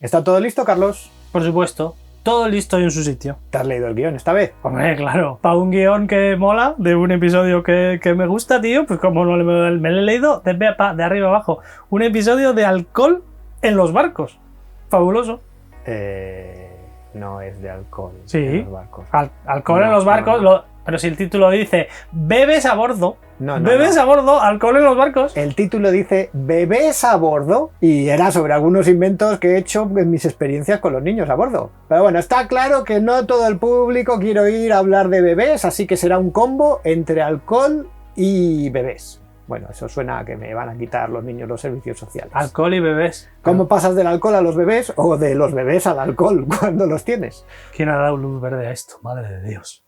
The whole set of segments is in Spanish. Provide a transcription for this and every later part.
¿Está todo listo, Carlos? Por supuesto, todo listo y en su sitio. ¿Te has leído el guión esta vez? Hombre, claro, para un guión que mola, de un episodio que me gusta, tío, pues como no me lo he leído de arriba abajo. Un episodio de alcohol en los barcos. Fabuloso. No es de alcohol Sí, en los barcos. Alcohol en los barcos, pero si el título dice bebes a bordo, bebes a bordo, alcohol en los barcos. El título dice bebés a bordo y era sobre algunos inventos que he hecho en mis experiencias con los niños a bordo. Pero bueno, está claro que no todo el público quiere oír hablar de bebés, así que será un combo entre alcohol y bebés. Bueno, eso suena a que me van a quitar los niños los servicios sociales. Alcohol y bebés. ¿Cómo pasas del alcohol a los bebés o de los bebés al alcohol cuando los tienes? ¿Quién ha dado luz verde a esto? Madre de Dios.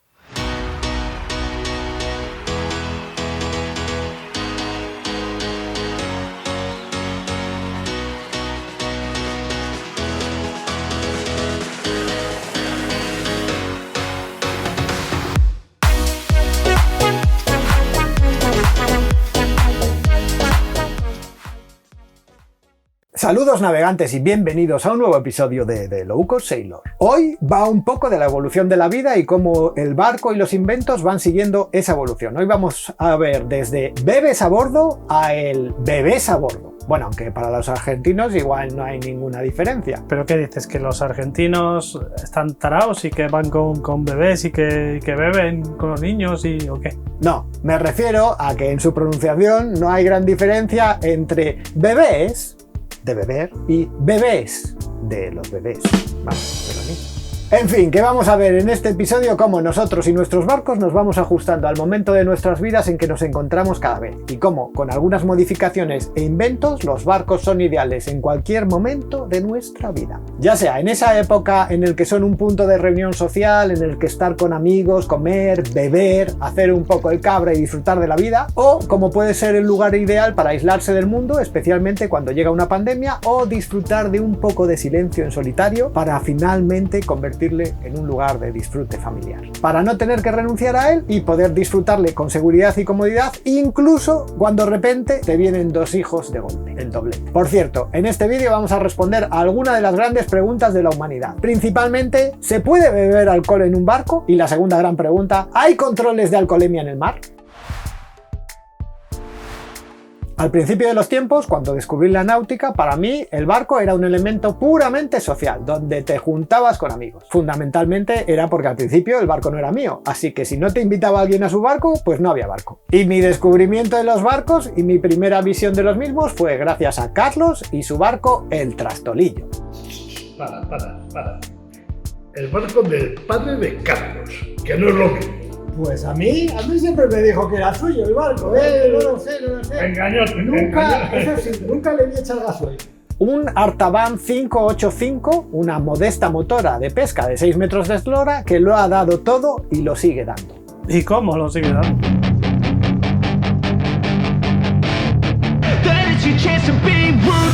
Saludos navegantes y bienvenidos a un nuevo episodio de The Low Cost Sailor. Hoy va un poco de la evolución de la vida y cómo el barco y los inventos van siguiendo esa evolución. Hoy vamos a ver desde bebés a bordo a el bebés a bordo. Bueno, aunque para los argentinos igual no hay ninguna diferencia. ¿Pero qué dices? ¿Que los argentinos están tarados y que van con bebés y que beben con los niños o qué? No, me refiero a que en su pronunciación no hay gran diferencia entre bebés de beber y bebés de los bebés. Vamos, de lo mismo. En fin, que vamos a ver en este episodio cómo nosotros y nuestros barcos nos vamos ajustando al momento de nuestras vidas en que nos encontramos cada vez y cómo, con algunas modificaciones e inventos, los barcos son ideales en cualquier momento de nuestra vida. Ya sea en esa época en el que son un punto de reunión social, en el que estar con amigos, comer, beber, hacer un poco el cabra y disfrutar de la vida, o como puede ser el lugar ideal para aislarse del mundo, especialmente cuando llega una pandemia, o disfrutar de un poco de silencio en solitario para finalmente convertirle en un lugar de disfrute familiar. Para no tener que renunciar a él y poder disfrutarle con seguridad y comodidad, incluso cuando de repente te vienen dos hijos de golpe, el doblete. Por cierto, en este vídeo vamos a responder a algunas de las grandes preguntas de la humanidad. Principalmente, ¿se puede beber alcohol en un barco? Y la segunda gran pregunta, ¿hay controles de alcoholemia en el mar? Al principio de los tiempos, cuando descubrí la náutica, para mí el barco era un elemento puramente social, donde te juntabas con amigos. Fundamentalmente era porque al principio el barco no era mío, así que si no te invitaba alguien a su barco, pues no había barco. Y mi descubrimiento de los barcos y mi primera visión de los mismos fue gracias a Carlos y su barco, el Trastolillo. Para. El barco del padre de Carlos, que no es lo mismo. Pues a mí siempre me dijo que era suyo el barco, no lo sé. Engañote. Eso sí, nunca le vi echar gasoil. Un Artaban 585, una modesta motora de pesca de 6 metros de eslora que lo ha dado todo y lo sigue dando. ¿Y cómo lo sigue dando?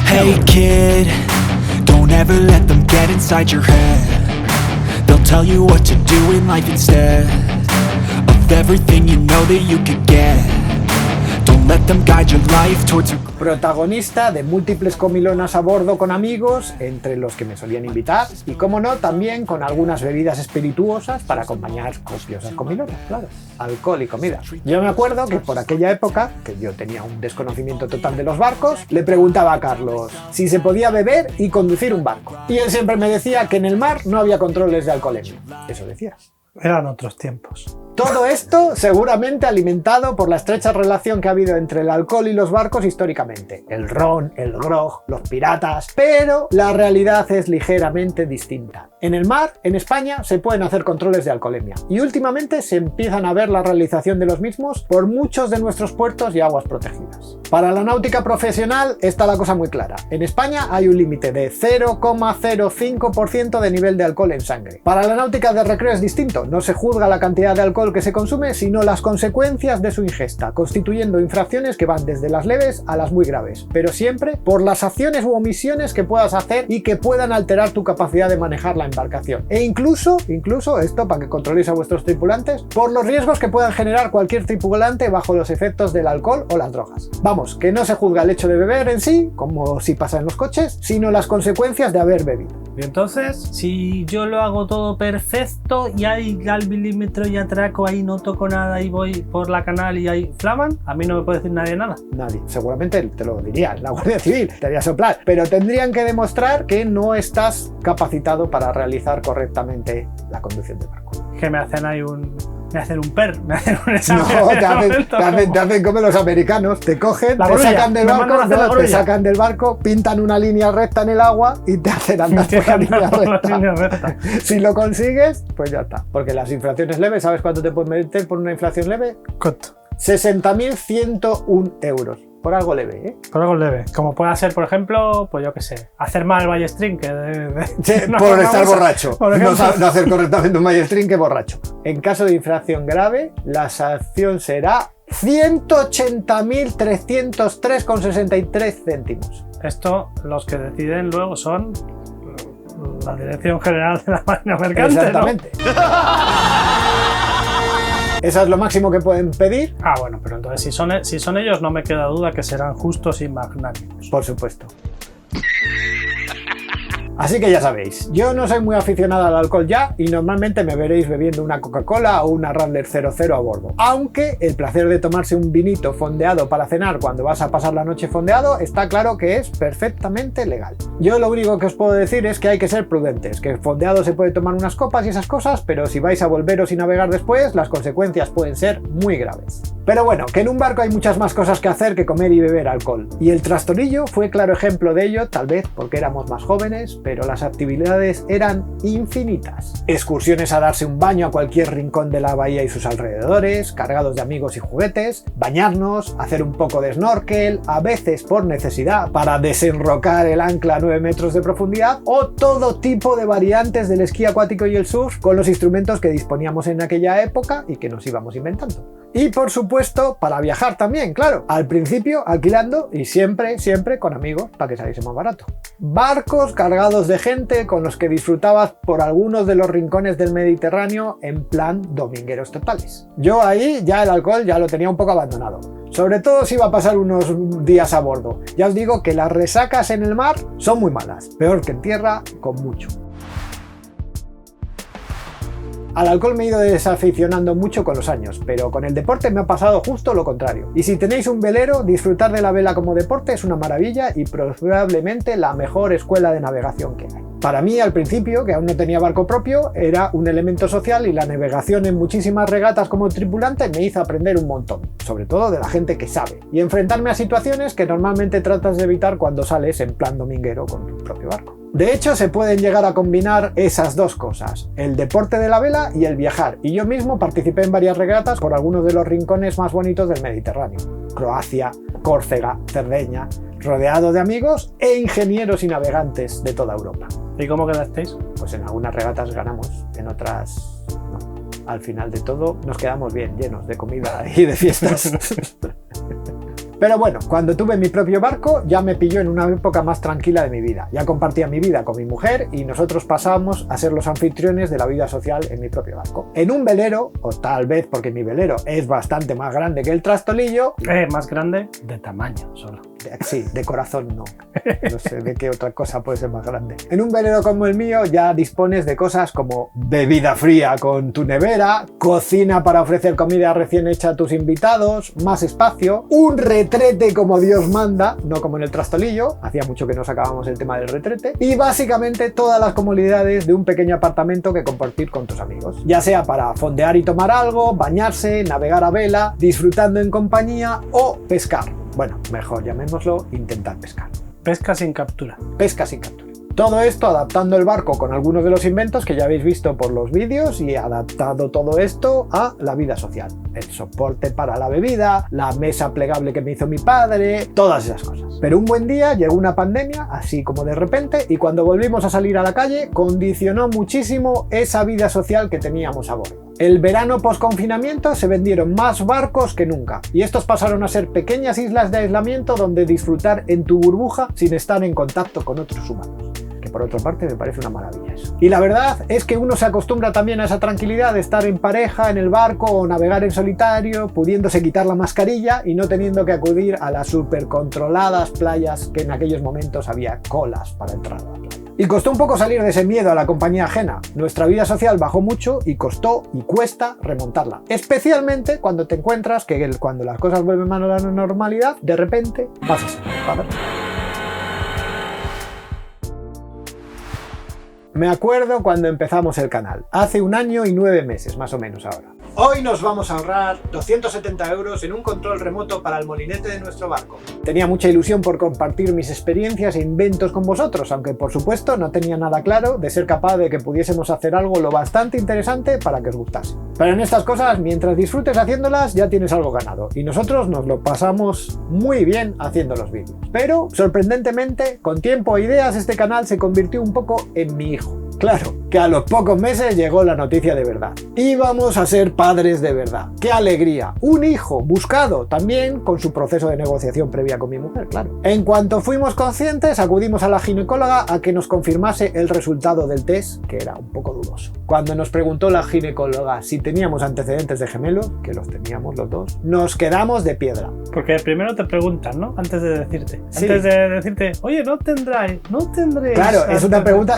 Hey kid, don't ever let them get inside your head. They'll tell you what to do in life instead of everything you know that you could get. Don't let them guide your life towards your... Protagonista de múltiples comilonas a bordo con amigos, entre los que me solían invitar, y como no, también con algunas bebidas espirituosas para acompañar copiosas comilonas, claro, alcohol y comida. Yo me acuerdo que por aquella época, que yo tenía un desconocimiento total de los barcos, le preguntaba a Carlos si se podía beber y conducir un barco. Y él siempre me decía que en el mar no había controles de alcoholemia. Eso decía. Eran otros tiempos. Todo esto seguramente alimentado por la estrecha relación que ha habido entre el alcohol y los barcos históricamente. El ron, el grog, los piratas... Pero la realidad es ligeramente distinta. En el mar, en España, se pueden hacer controles de alcoholemia. Y últimamente se empiezan a ver la realización de los mismos por muchos de nuestros puertos y aguas protegidas. Para la náutica profesional está la cosa muy clara. En España hay un límite de 0,05% de nivel de alcohol en sangre. Para la náutica de recreo es distinto. No se juzga la cantidad de alcohol alcohol que se consume, sino las consecuencias de su ingesta, constituyendo infracciones que van desde las leves a las muy graves, pero siempre por las acciones u omisiones que puedas hacer y que puedan alterar tu capacidad de manejar la embarcación. E incluso, esto para que controléis a vuestros tripulantes, por los riesgos que puedan generar cualquier tripulante bajo los efectos del alcohol o las drogas. Vamos, que no se juzga el hecho de beber en sí, como si pasa en los coches, sino las consecuencias de haber bebido. Y entonces, si yo lo hago todo perfecto y hay al milímetro y atraco, ahí no toco nada y voy por la canal y ahí flaman, a mí no me puede decir nadie nada. Nadie. Seguramente te lo diría la Guardia Civil, te haría soplar, pero tendrían que demostrar que no estás capacitado para realizar correctamente la conducción del barco. Que me hacen ahí me hacen un examen. No, te hacen como los americanos, te cogen, La te grulla, sacan del me barco, mandan a hacer la te grulla. sacan del barco, pintan una línea recta en el agua y te hacen andar por la línea recta. Si lo consigues, pues ya está. Porque las infracciones leves, ¿sabes cuánto te pueden meter por una infracción leve? ¿Cuánto? 60.101 euros. Por algo leve, ¿eh? Por algo leve. Como pueda ser, por ejemplo, pues yo qué sé, hacer mal el ballestrín, que Sí, no, por estar vamos a- borracho. por ejemplo. No hacer correctamente un ballestrín que borracho. En caso de infracción grave, la sanción será 180.303,63 céntimos. Esto, los que deciden luego son la Dirección General de la Marina Mercante, Exactamente. Eso es lo máximo que pueden pedir, ¿no? Ah, bueno, pero entonces si son ellos, no me queda duda que serán justos y magnánimos. por supuesto. Así que ya sabéis, yo no soy muy aficionado al alcohol ya y normalmente me veréis bebiendo una Coca-Cola o una Radler 00 a bordo. Aunque el placer de tomarse un vinito fondeado para cenar cuando vas a pasar la noche fondeado está claro que es perfectamente legal. Yo lo único que os puedo decir es que hay que ser prudentes, que fondeado se puede tomar unas copas y esas cosas, pero si vais a volveros y navegar después, las consecuencias pueden ser muy graves. Pero bueno, que en un barco hay muchas más cosas que hacer que comer y beber alcohol. Y el Trastornillo fue claro ejemplo de ello, tal vez porque éramos más jóvenes, pero las actividades eran infinitas. Excursiones a darse un baño a cualquier rincón de la bahía y sus alrededores, cargados de amigos y juguetes, bañarnos, hacer un poco de snorkel, a veces por necesidad, para desenrocar el ancla a 9 metros de profundidad, o todo tipo de variantes del esquí acuático y el surf con los instrumentos que disponíamos en aquella época y que nos íbamos inventando. Y por supuesto, para viajar también, claro. Al principio alquilando y siempre con amigos para que saliese más barato. Barcos cargados de gente con los que disfrutabas por algunos de los rincones del Mediterráneo en plan domingueros totales. Yo ahí ya el alcohol ya lo tenía un poco abandonado. Sobre todo si iba a pasar unos días a bordo. Ya os digo que las resacas en el mar son muy malas. Peor que en tierra, con mucho. Al alcohol me he ido desaficionando mucho con los años, pero con el deporte me ha pasado justo lo contrario. Y si tenéis un velero, disfrutar de la vela como deporte es una maravilla y probablemente la mejor escuela de navegación que hay. Para mí, al principio, que aún no tenía barco propio, era un elemento social y la navegación en muchísimas regatas como tripulante me hizo aprender un montón, sobre todo de la gente que sabe, y enfrentarme a situaciones que normalmente tratas de evitar cuando sales en plan dominguero con tu propio barco. De hecho, se pueden llegar a combinar esas dos cosas, el deporte de la vela y el viajar, y yo mismo participé en varias regatas por algunos de los rincones más bonitos del Mediterráneo. Croacia, Córcega, Cerdeña, rodeado de amigos e ingenieros y navegantes de toda Europa. ¿Y cómo quedasteis? Pues en algunas regatas ganamos, en otras no. Al final de todo nos quedamos bien llenos de comida y de fiestas. Pero bueno, cuando tuve mi propio barco ya me pilló en una época más tranquila de mi vida. Ya compartía mi vida con mi mujer y nosotros pasábamos a ser los anfitriones de la vida social en mi propio barco. En un velero, o tal vez porque mi velero es bastante más grande que el Trastolillo. Más grande de tamaño solo. Sí, de corazón no. No sé de qué otra cosa puede ser más grande. En un velero como el mío ya dispones de cosas como bebida fría con tu nevera, cocina para ofrecer comida recién hecha a tus invitados, más espacio, un retrete como Dios manda, no como en el Trastolillo, hacía mucho que no sacábamos el tema del retrete, y básicamente todas las comodidades de un pequeño apartamento que compartir con tus amigos, ya sea para fondear y tomar algo, bañarse, navegar a vela, disfrutando en compañía o pescar. Bueno, mejor llamémoslo intentar pescar. Pesca sin captura. Pesca sin captura. Todo esto adaptando el barco con algunos de los inventos que ya habéis visto por los vídeos y adaptado todo esto a la vida social. El soporte para la bebida, la mesa plegable que me hizo mi padre, todas esas cosas. Pero un buen día llegó una pandemia, así como de repente, y cuando volvimos a salir a la calle, condicionó muchísimo esa vida social que teníamos a bordo. El verano post-confinamiento se vendieron más barcos que nunca, y estos pasaron a ser pequeñas islas de aislamiento donde disfrutar en tu burbuja sin estar en contacto con otros humanos. Que por otra parte me parece una maravilla eso. Y la verdad es que uno se acostumbra también a esa tranquilidad de estar en pareja, en el barco o navegar en solitario, pudiéndose quitar la mascarilla y no teniendo que acudir a las súper controladas playas que en aquellos momentos había colas para entrar a la playa. Y costó un poco salir de ese miedo a la compañía ajena. Nuestra vida social bajó mucho y costó y cuesta remontarla. Especialmente cuando te encuentras que cuando las cosas vuelven a la normalidad, de repente vas a ser padre. Me acuerdo cuando empezamos el canal, hace 1 año y 9 meses más o menos ahora. Hoy nos vamos a ahorrar 270 € en un control remoto para el molinete de nuestro barco. Tenía mucha ilusión por compartir mis experiencias e inventos con vosotros, aunque por supuesto no tenía nada claro de ser capaz de que pudiésemos hacer algo lo bastante interesante para que os gustase. Pero en estas cosas, mientras disfrutes haciéndolas, ya tienes algo ganado, y nosotros nos lo pasamos muy bien haciendo los vídeos. Pero, sorprendentemente, con tiempo e ideas, este canal se convirtió un poco en mi hijo. Claro, que a los pocos meses llegó la noticia de verdad. Íbamos a ser padres de verdad. ¡Qué alegría! Un hijo buscado, también con su proceso de negociación previa con mi mujer, claro. En cuanto fuimos conscientes, acudimos a la ginecóloga a que nos confirmase el resultado del test, que era un poco dudoso. Cuando nos preguntó la ginecóloga si teníamos antecedentes de gemelos, que los teníamos los dos, nos quedamos de piedra. Porque primero te preguntan, ¿no? Antes de decirte. Sí. Antes de decirte, oye, no tendréis. Claro, es una pregunta,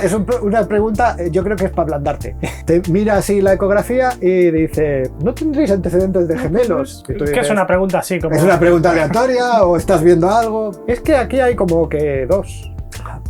yo creo que es para ablandarte. Te mira así la ecografía y dice, ¿no tendréis antecedentes de gemelos? Y tú Que dices, es una pregunta así como... ¿es una pregunta aleatoria o estás viendo algo? Es que aquí hay como que 2.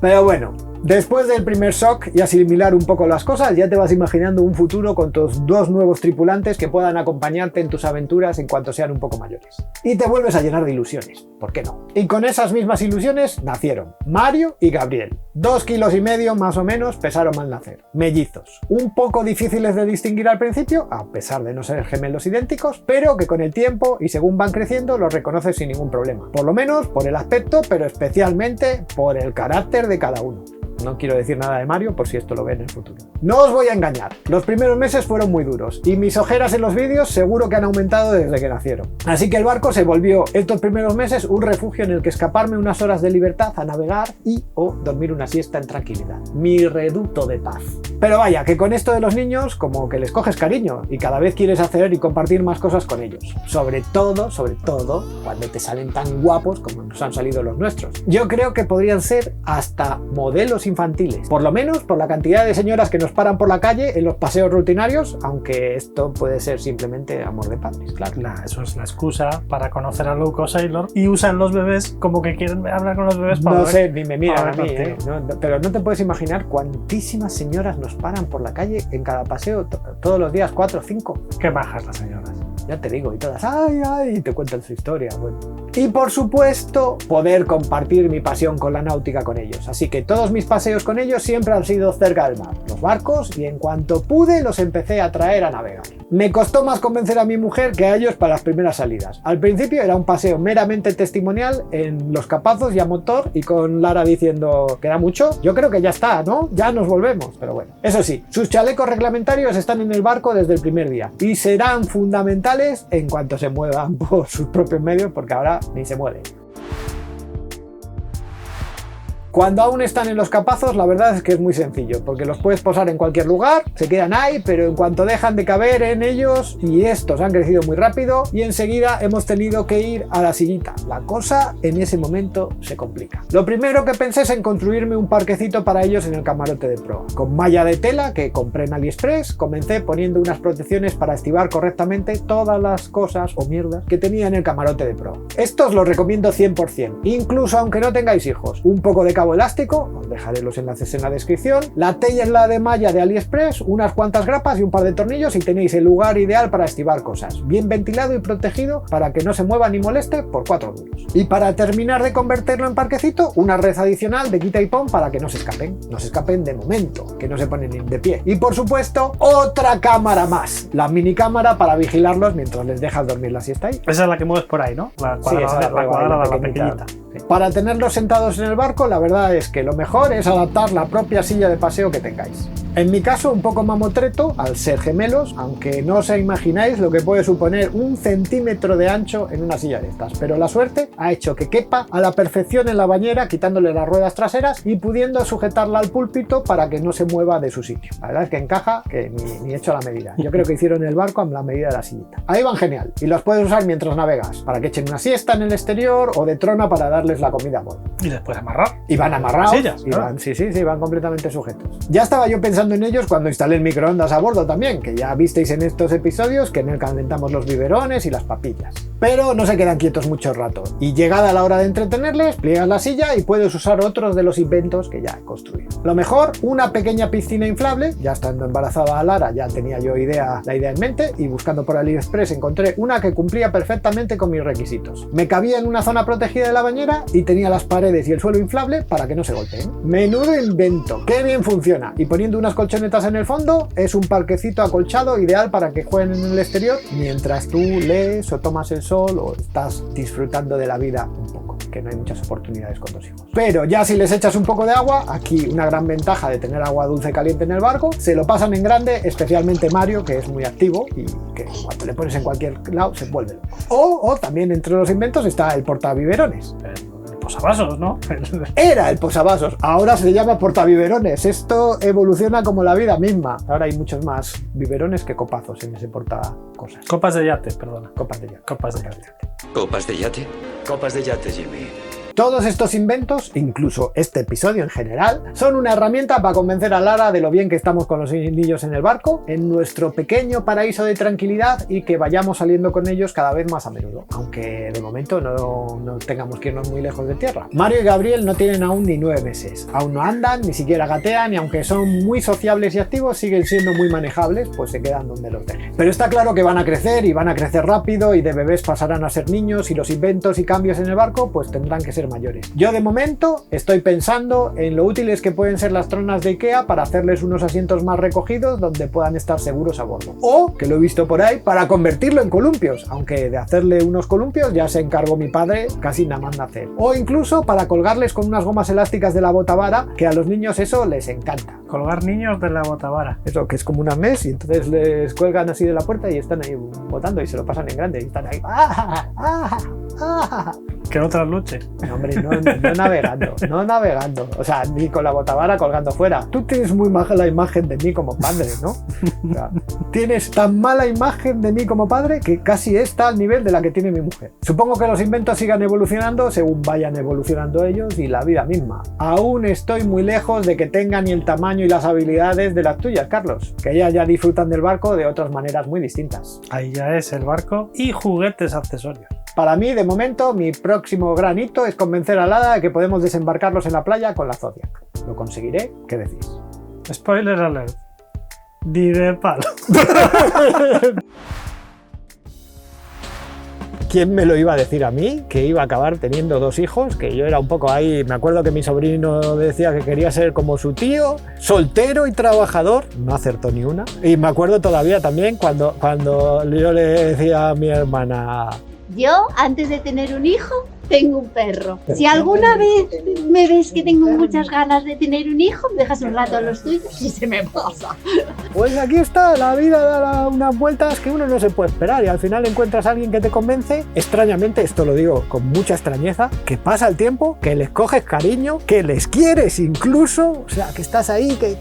Pero bueno, después del primer shock y asimilar un poco las cosas, ya te vas imaginando un futuro con tus 2 nuevos tripulantes que puedan acompañarte en tus aventuras en cuanto sean un poco mayores. Y te vuelves a llenar de ilusiones, ¿por qué no? Y con esas mismas ilusiones nacieron Mario y Gabriel. 2,5 kilos más o menos pesaron al nacer. Mellizos. Un poco difíciles de distinguir al principio, a pesar de no ser gemelos idénticos, pero que con el tiempo y según van creciendo los reconoces sin ningún problema. Por lo menos por el aspecto, pero especialmente por el carácter de cada uno. No quiero decir nada de Mario por si esto lo ve en el futuro. No os voy a engañar, los primeros meses fueron muy duros y mis ojeras en los vídeos seguro que han aumentado desde que nacieron. Así que el barco se volvió estos primeros meses un refugio en el que escaparme unas horas de libertad a navegar y o dormir una siesta en tranquilidad. Mi reducto de paz. Pero vaya, que con esto de los niños como que les coges cariño y cada vez quieres hacer y compartir más cosas con ellos. Sobre todo, cuando te salen tan guapos como nos han salido los nuestros. Yo creo que podrían ser hasta modelos infantiles, por lo menos por la cantidad de señoras que nos paran por la calle en los paseos rutinarios, aunque esto puede ser simplemente amor de padres, claro. Nah, eso es la excusa para conocer a Luke o Sailor y usan los bebés como que quieren hablar con los bebés para no ver, sé, ni me miran a mí, contigo. pero no te puedes imaginar cuantísimas señoras nos paran por la calle en cada paseo, todos los días, 4 o 5. Qué majas las señoras. Ya te digo, y todas, ay, y te cuentan su historia. Bueno. Y por supuesto, poder compartir mi pasión con la náutica con ellos. Así que todos mis paseos con ellos siempre han sido cerca del mar, los barcos, y en cuanto pude los empecé a traer a navegar. Me costó más convencer a mi mujer que a ellos para las primeras salidas. Al principio era un paseo meramente testimonial en los capazos y a motor, y con Lara diciendo, ¿queda mucho? Yo creo que ya está, ¿no? Ya nos volvemos, pero bueno. Eso sí, sus chalecos reglamentarios están en el barco desde el primer día, y serán fundamentales en cuanto se muevan por sus propios medios, porque ahora ni se mueven. Cuando aún están en los capazos, la verdad es que es muy sencillo, porque los puedes posar en cualquier lugar, se quedan ahí, pero en cuanto dejan de caber en ellos, y estos han crecido muy rápido, y enseguida hemos tenido que ir a la sillita. La cosa en ese momento se complica. Lo primero que pensé es en construirme un parquecito para ellos en el camarote de proa. Con malla de tela que compré en AliExpress, comencé poniendo unas protecciones para estivar correctamente todas las cosas o mierdas que tenía en el camarote de proa. Estos los recomiendo 100%, incluso aunque no tengáis hijos. Un poco de cabo elástico, os dejaré los enlaces en la descripción, la tela de malla de AliExpress, unas cuantas grapas y un par de tornillos y tenéis el lugar ideal para estivar cosas, bien ventilado y protegido para que no se mueva ni moleste por 4 duros. Y para terminar de convertirlo en parquecito, una red adicional de quita y pon para que no se escapen de momento, que no se ponen de pie. Y por supuesto, otra cámara más, la mini cámara para vigilarlos mientras les dejas dormir la siesta ahí. Esa es la que mueves por ahí, ¿no? La Sí, esa es cuadrada, la pequeñita. Para tenerlos sentados en el barco, la verdad es que lo mejor es adaptar la propia silla de paseo que tengáis. En mi caso, un poco mamotreto al ser gemelos, aunque no os imagináis lo que puede suponer 1 centímetro de ancho en una silla de estas. Pero la suerte ha hecho que quepa a la perfección en la bañera, quitándole las ruedas traseras y pudiendo sujetarla al púlpito para que no se mueva de su sitio. La verdad es que encaja, que ni hecho a la medida. Yo creo que hicieron el barco a la medida de la sillita. Ahí van genial y los puedes usar mientras navegas, para que echen una siesta en el exterior o de trona para darles la comida a bordo. Y después amarrar. Y van amarrados. Sillas, y ¿no? van, sí, van completamente sujetos. Ya estaba yo pensando en ellos cuando instalé el microondas a bordo también, que ya visteis en estos episodios que en él calentamos los biberones y las papillas. Pero no se quedan quietos mucho rato. Y llegada la hora de entretenerles, pliegas la silla y puedes usar otros de los inventos que ya he construido. Lo mejor, una pequeña piscina inflable. Ya estando embarazada a Lara ya tenía yo la idea en mente, y buscando por AliExpress encontré una que cumplía perfectamente con mis requisitos. Me cabía en una zona protegida de la bañera y tenía las paredes y el suelo inflable para que no se golpeen. Menudo invento, qué bien funciona. Y poniendo unas colchonetas en el fondo, es un parquecito acolchado ideal para que jueguen en el exterior mientras tú lees o tomas el sol o estás disfrutando de la vida un poco, que no hay muchas oportunidades con 2 hijos. Pero ya si les echas un poco de agua, aquí una gran ventaja de tener agua dulce caliente en el barco, se lo pasan en grande, especialmente Mario, que es muy activo y que cuando le pones en cualquier lado se vuelve loco. O también entre los inventos está el portabiberones. El posavasos, ¿no? Era el posavasos, ahora se llama portabiberones. Esto evoluciona como la vida misma. Ahora hay muchos más biberones que copazos en ese portacosas. Copas de yate, perdona. Copas de yate. Copas de yate. ¿Copas de yate? Copas de yate, Jimmy. Todos estos inventos, incluso este episodio en general, son una herramienta para convencer a Lara de lo bien que estamos con los niños en el barco, en nuestro pequeño paraíso de tranquilidad, y que vayamos saliendo con ellos cada vez más a menudo, aunque de momento no tengamos que irnos muy lejos de tierra. Mario y Gabriel no tienen aún ni 9 meses, aún no andan, ni siquiera gatean, y aunque son muy sociables y activos, siguen siendo muy manejables, pues se quedan donde los dejen. Pero está claro que van a crecer, y van a crecer rápido, y de bebés pasarán a ser niños, y los inventos y cambios en el barco pues tendrán que ser mayores. Yo de momento estoy pensando en lo útiles que pueden ser las tronas de IKEA para hacerles unos asientos más recogidos donde puedan estar seguros a bordo. O, que lo he visto por ahí, para convertirlo en columpios, aunque de hacerle unos columpios ya se encargó mi padre casi nada más nacer. O incluso para colgarles con unas gomas elásticas de la botavara, que a los niños eso les encanta. Colgar niños de la botavara. Eso, que es como una mes, y entonces les cuelgan así de la puerta y están ahí botando y se lo pasan en grande y están ahí. ¡Ah! ¡Ah! ¡Ah! Que no trasluche. No, hombre, no navegando. O sea, ni con la botavara colgando fuera. Tú tienes muy mala imagen de mí como padre, ¿no? O sea, tienes tan mala imagen de mí como padre que casi está al nivel de la que tiene mi mujer. Supongo que los inventos sigan evolucionando según vayan evolucionando ellos y la vida misma. Aún estoy muy lejos de que tengan ni el tamaño y las habilidades de las tuyas, Carlos, que ellas ya disfrutan del barco de otras maneras muy distintas. Ahí ya es el barco y juguetes accesorios. Para mí, de momento, mi próximo gran hito es convencer a Lara de que podemos desembarcarlos en la playa con la Zodiac. ¿Lo conseguiré? ¿Qué decís? Spoiler alert. Di de palo. ¿Quién me lo iba a decir a mí? Que iba a acabar teniendo 2 hijos, que yo era un poco ahí. Me acuerdo que mi sobrino decía que quería ser como su tío, soltero y trabajador. No acertó ni una. Y me acuerdo todavía también cuando yo le decía a mi hermana: yo, antes de tener un hijo, tengo un perro. Si alguna vez me ves que tengo muchas ganas de tener un hijo, me dejas un rato a los tuyos y se me pasa. Pues aquí está, la vida da unas vueltas que uno no se puede esperar, y al final encuentras a alguien que te convence. Extrañamente, esto lo digo con mucha extrañeza, que pasa el tiempo, que les coges cariño, que les quieres incluso, o sea, que estás ahí, que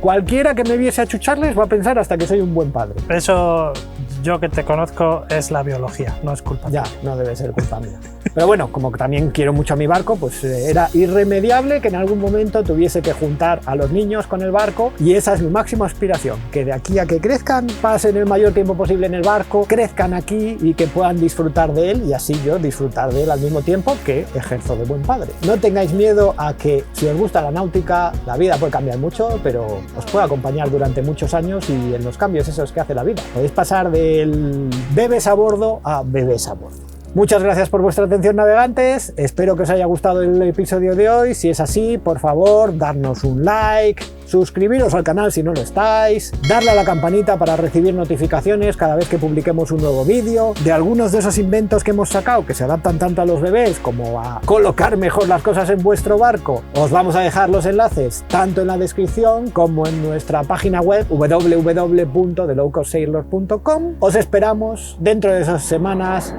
cualquiera que me viese a chucharles va a pensar hasta que soy un buen padre. Eso, yo que te conozco, es la biología, no es culpa mía. Ya, no debe ser culpa mía. Pero bueno, como también quiero mucho a mi barco, pues era irremediable que en algún momento tuviese que juntar a los niños con el barco, y esa es mi máxima aspiración, que de aquí a que crezcan, pasen el mayor tiempo posible en el barco, crezcan aquí y que puedan disfrutar de él, y así yo disfrutar de él al mismo tiempo que ejerzo de buen padre. No tengáis miedo a que, si os gusta la náutica, la vida puede cambiar mucho, pero os puede acompañar durante muchos años, y en los cambios esos que hace la vida podéis pasar del bebés a bordo a bebés a bordo. Muchas gracias por vuestra atención, navegantes. Espero que os haya gustado el episodio de hoy. Si es así, por favor, darnos un like, suscribiros al canal si no lo estáis, darle a la campanita para recibir notificaciones cada vez que publiquemos un nuevo vídeo, de algunos de esos inventos que hemos sacado que se adaptan tanto a los bebés como a colocar mejor las cosas en vuestro barco. Os vamos a dejar los enlaces tanto en la descripción como en nuestra página web www.thelowcostsailor.com. Os esperamos dentro de esas semanas.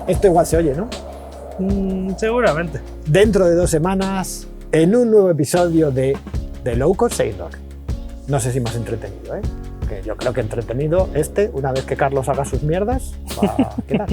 Esto igual se oye, ¿no? Seguramente. Dentro de 2 semanas, en un nuevo episodio de The Low Cost Sailor. No sé si más entretenido, ¿eh? Que yo creo que entretenido una vez que Carlos haga sus mierdas, va a quedar.